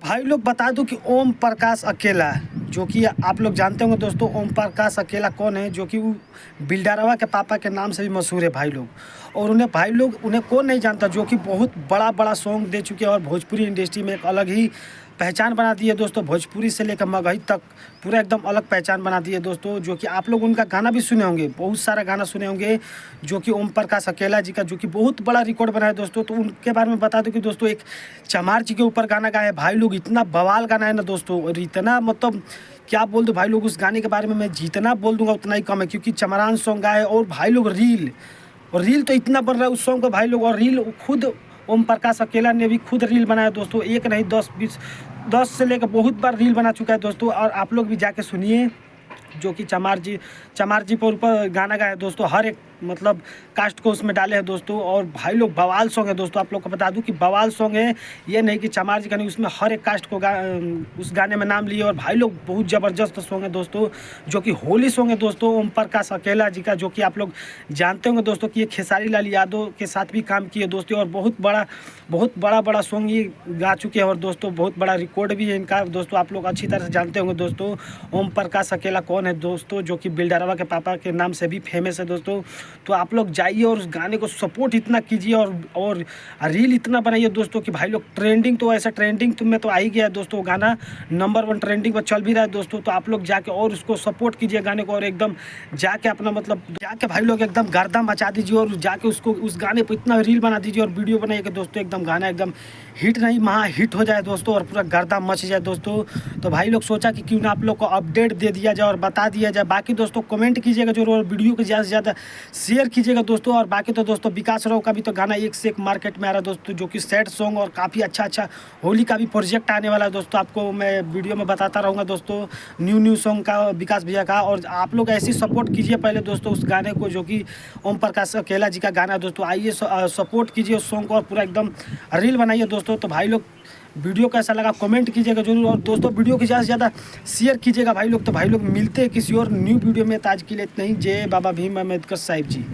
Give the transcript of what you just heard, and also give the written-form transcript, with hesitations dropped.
भाई लोग बता दूं कि ओम प्रकाश अकेला, जो कि आप लोग जानते होंगे दोस्तों, ओम प्रकाश अकेला कौन है, जो कि वो बिल्डरवा के पापा के नाम से भी मशहूर है भाई लोग। और उन्हें भाई लोग उन्हें कौन नहीं जानता, जो कि बहुत बड़ा बड़ा सॉन्ग दे चुके हैं और भोजपुरी इंडस्ट्री में एक अलग ही पहचान बना दी है दोस्तों। भोजपुरी से लेकर मगही तक पूरा एकदम अलग पहचान बना दी है दोस्तों। जो कि आप लोग उनका गाना भी सुने होंगे, बहुत सारा गाना सुने होंगे, जो कि ओम प्रकाश अकेला जी का जो कि बहुत बड़ा रिकॉर्ड बना है दोस्तों। तो उनके बारे में बता दूं कि दोस्तों एक चमार जी के ऊपर गाना गाया है भाई लोग, इतना बवाल गाना है ना दोस्तों, और इतना मतलब क्या बोल दो भाई लोग, उस गाने के बारे में मैं जितना बोल दूंगा उतना ही कम है, क्योंकि चमरान सॉन्ग गाए और भाई लोग रील तो इतना बन रहा है उस सॉन्ग का भाई लोग। और रील खुद ओम प्रकाश अकेला ने भी खुद रील बनाया दोस्तों, एक नहीं 10 से लेकर बहुत बार रील बना चुका है दोस्तों। और आप लोग भी जाके सुनिए, जो कि चमार जी पर ऊपर गाना गाया है दोस्तों, हर एक मतलब कास्ट को उसमें डाले हैं दोस्तों। और भाई लोग बवाल सॉन्ग है दोस्तों, आप लोग को बता दूं कि बवाल सॉन्ग है, ये नहीं कि चमार जी का नहीं, उसमें हर एक कास्ट को उस गाने में नाम लिए। और भाई लोग बहुत ज़बरदस्त सॉन्ग है दोस्तों, जो कि होली सॉन्ग है दोस्तों ओम प्रकाश अकेला जी का, जो कि आप लोग जानते होंगे दोस्तों कि ये खेसारी लाल यादव के साथ भी काम किए दोस्तों। और बहुत बड़ा सॉन्ग ये गा चुके हैं, और दोस्तों बहुत बड़ा रिकॉर्ड भी है इनका दोस्तों। आप लोग अच्छी तरह से जानते होंगे दोस्तों ओम प्रकाश अकेला कौन है दोस्तों, जो कि बिल्डरवा के पापा के नाम से भी फेमस है दोस्तों। तो आप लोग जाइए और उस गाने को सपोर्ट इतना कीजिए और रील इतना बनाइए दोस्तों कि भाई लोग ट्रेंडिंग तो ऐसा ट्रेंडिंग तो में तो आ ही गया है दोस्तों, गाना नंबर 1 ट्रेंडिंग पर चल भी रहा है दोस्तों। तो आप लोग जाके और उसको सपोर्ट कीजिए गाने को, और एकदम जाके अपना मतलब जाके भाई लोग एकदम गर्दा मचा दीजिए, और जाके उसको उस गाने पर इतना रील बना दीजिए और वीडियो बनाइए कि दोस्तों एकदम गाना एकदम हिट नहीं महा हिट हो जाए दोस्तों, और पूरा गर्दा मच जाए दोस्तों। तो भाई लोग सोचा कि क्यों ना आप लोग को अपडेट दे दिया जाए और बता दिया जाए। बाकी दोस्तों कमेंट कीजिएगा जरूर, और वीडियो को ज़्यादा से ज़्यादा शेयर कीजिएगा दोस्तों। और बाकी तो दोस्तों विकास राव का भी तो गाना एक से एक मार्केट में आ रहा है दोस्तों, जो कि सैड सॉन्ग और काफ़ी अच्छा होली का भी प्रोजेक्ट आने वाला है दोस्तों। आपको मैं वीडियो में बताता रहूँगा दोस्तों, न्यू सॉन्ग का विकास भैया का। और आप लोग ऐसे सपोर्ट कीजिए पहले दोस्तों उस गाने को, जो कि ओम प्रकाश अकेला जी का गाना है दोस्तों। आइए सपोर्ट कीजिए उस सॉन्ग को और पूरा एकदम रील बनाइए दोस्तों। तो भाई लोग वीडियो कैसा लगा कमेंट कीजिएगा जरूर, और दोस्तों वीडियो की ज़्यादा से ज़्यादा शेयर कीजिएगा भाई लोग। तो भाई लोग मिलते हैं किसी और न्यू वीडियो में, आज के लिए इतना ही। जय बाबा भीम अम्बेडकर साहिब जी।